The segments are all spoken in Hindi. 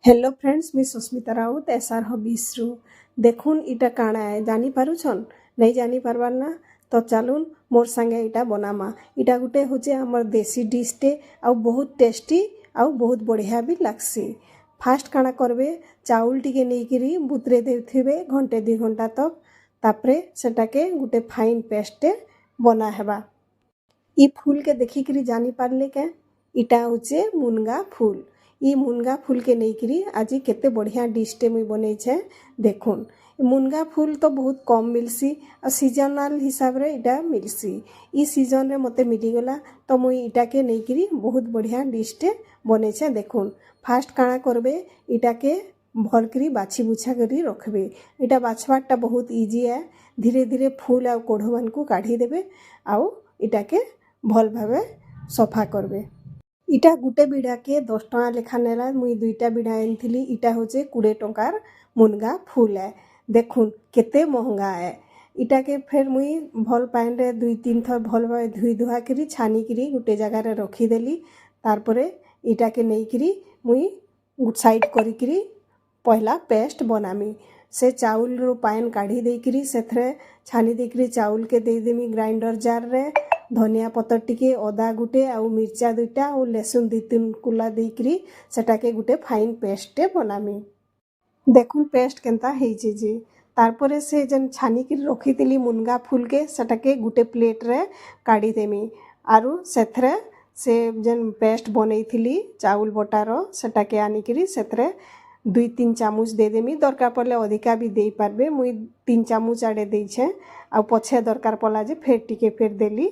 हेलो फ्रेंड्स, मी सुस्मिता राउत एसआर हॉबीज रु देखुन इटा काଣା है जानी पारुछन नहीं जानी पारबार ना तो चलुन मोर संगे इटा बनामा। इटा गुटे होचे हमर देसी डिश टे आउ बहुत टेस्टी आउ बहुत बढ़िया भी लागसी। फास्ट काଣା करबे चाउल टिके नेइकिरी बुतरे देथिबे घंटे 2 घंटा तक, तापरे सेटाके गुटे फाइन पेस्ट बना हेबा। ई फूल के देखिकरी जानी पारले के इटा होचे मुनगा फूल। ई मुनगा फूल के नेइकिरी आज केते बढ़िया डिश टे मुई बनैछे देखुन। मुनगा फूल तो बहुत कम मिलसी और सीजनल हिसाब रे इटा मिलसी। ई सीजन रे मते मिलीगला तो मुई इटा के नेइकिरी बहुत बढ़िया डिश टे बनैछे देखुन। फास्ट काଣା करबे इटा के भल करी बाछी बुछा करी रखबे। इटा बाछवाटा बहुत इजी है। धीरे धीरे फूल आ कोढ़ को काढ़ी देबे आउ इटा के भल भावे सफा करबे। इटा गुटे बिड़ा के 10 टका लेखा नेला। मुई 2टा बिड़ा आनिथिली। इटा होचे 20 टकार मुनगा फूल है देखुन केते महंगा है। इटा के फिर मुई भल पानी रे 2-3 थर भल भावे धुई धुआ करी छानी करी गुटे जगह रे रखी देली। तारपरे इटा के नहीं करी मुई साइड करी करी पहला पेस्ट बनामी। से चाउल रो पानी काढ़ी दे करी सेथरे छानी दे करी चाउल के दे देमी ग्राइंडर जार रे। धनिया पतर टिके अदा गुटे आउ मिर्चा 2टा और लहसुन 2-3 कुला देकरी सेटाके गुटे फाइन पेस्ट बनामी। देखुन पेस्ट केनता हेइचे जे। तारपरे से जन छानी कर रखी मुनगा फूल के सेटाके गुटे प्लेट रे काढ़ी देमी। आरु सेथरे से जन पेस्ट बनैथिली चाउल बटार सेटाके आनिकरी सेथरे 2-3 चामच दे देमी। दरकार पड़ले अधिका भी दे पारबे। मुई 3 चामच आड़े देइछे आ पछे दरकार पड़ला जे फेर टिके फेर देली।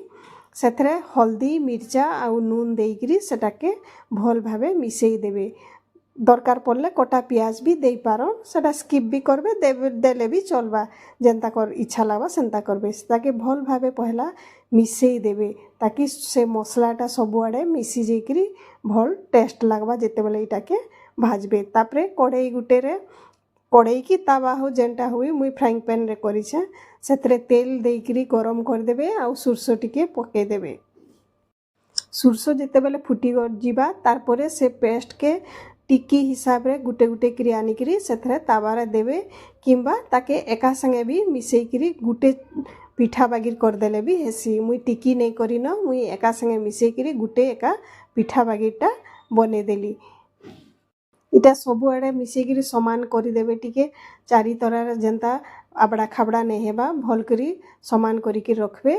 सेथरे हल्दी मिर्चा आउ नून देइकरी सेटाके भल भावे मिसेई देबे। दरकार पड़ले कटा प्याज भी दे पारन, सेटा स्किप भी करबे देले भी चलबा। जेनता कर इच्छा लागबा सेंता करबे। ताके भल भावे पहला मिसेई देबे ताकि से मसलाटा सबुआड़े मिसी जेकरी भल टेस्ट लागबा जेते बेले इटाके भाजबे। तापरे कढ़ई गुटे रे कढ़ई की तावा हो जेनटा हुई मुई फ्राइंग पैन रे करिछे सेथरे तेल देइकरी गरम कर देबे आउ सुरसो टिके पके देबे। सुरसो जेते बेले फुटी जिबा तारपरे से पेस्ट के टिकी हिसाब रे गुटे गुटे करी आनिकरी सेथरे तावा रे देबे किंबा ताके एका संगे भी मिसेई करी गुटे पिठा बागिर कर देले भी हेसी। मुई टिकी नहीं करी न मुई एका संगे मिसेई करी गुटे एका पिठा बागिरटा बने देली। इटा सबुआड़े मिसेकिरी समान करी देबे टिके चारि तरह जेनता आबड़ा खाबड़ा नहीं हेबा भल करी समान करी के रखबे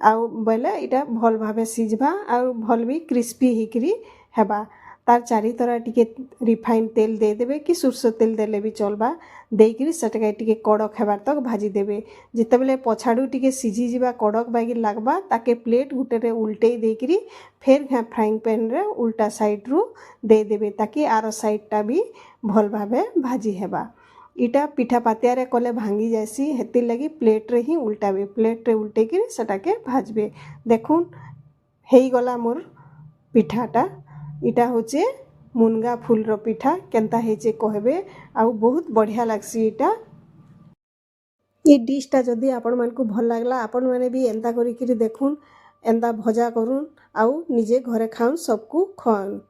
आउ बेले इटा भल भावे सिझबा आउ भल भी क्रिस्पी हिकरी हेबा। तार चारि तरह टिके रिफाइन तेल दे देबे कि सुरसो तेल देले भी चलबा। देइकरी सेटाके टिके कड़क हेबार तक भाजी देबे। जिते बेले पछाड़ू टिके सिझी जिबा कड़क बागी लागबा ताके प्लेट गुटे रे उल्टेई देइकरी फेर फ्राइंग पैन रे उल्टा साइड रु दे देबे ताकि आर साइडटा भी भल भावे भाजी हेबा। इटा पिठा पातिया रे कले भांगी जासी हेति लगी प्लेट रे ही उल्टाबे। प्लेट रे उल्टेकरी सेटाके भाजबे। देखुन हेई गला मोर पिठाटा। इटा होचे मुनगा फूल रो पिठा केनता हेचे कहबे आउ बहुत बढ़िया लागसी। इटा ये डिशटा जदि आपण मानकु भल लागला आपण माने भी एंता करी देखुन एंता भजा करुन आउ निजे घरे खाउन सबको खवाउन।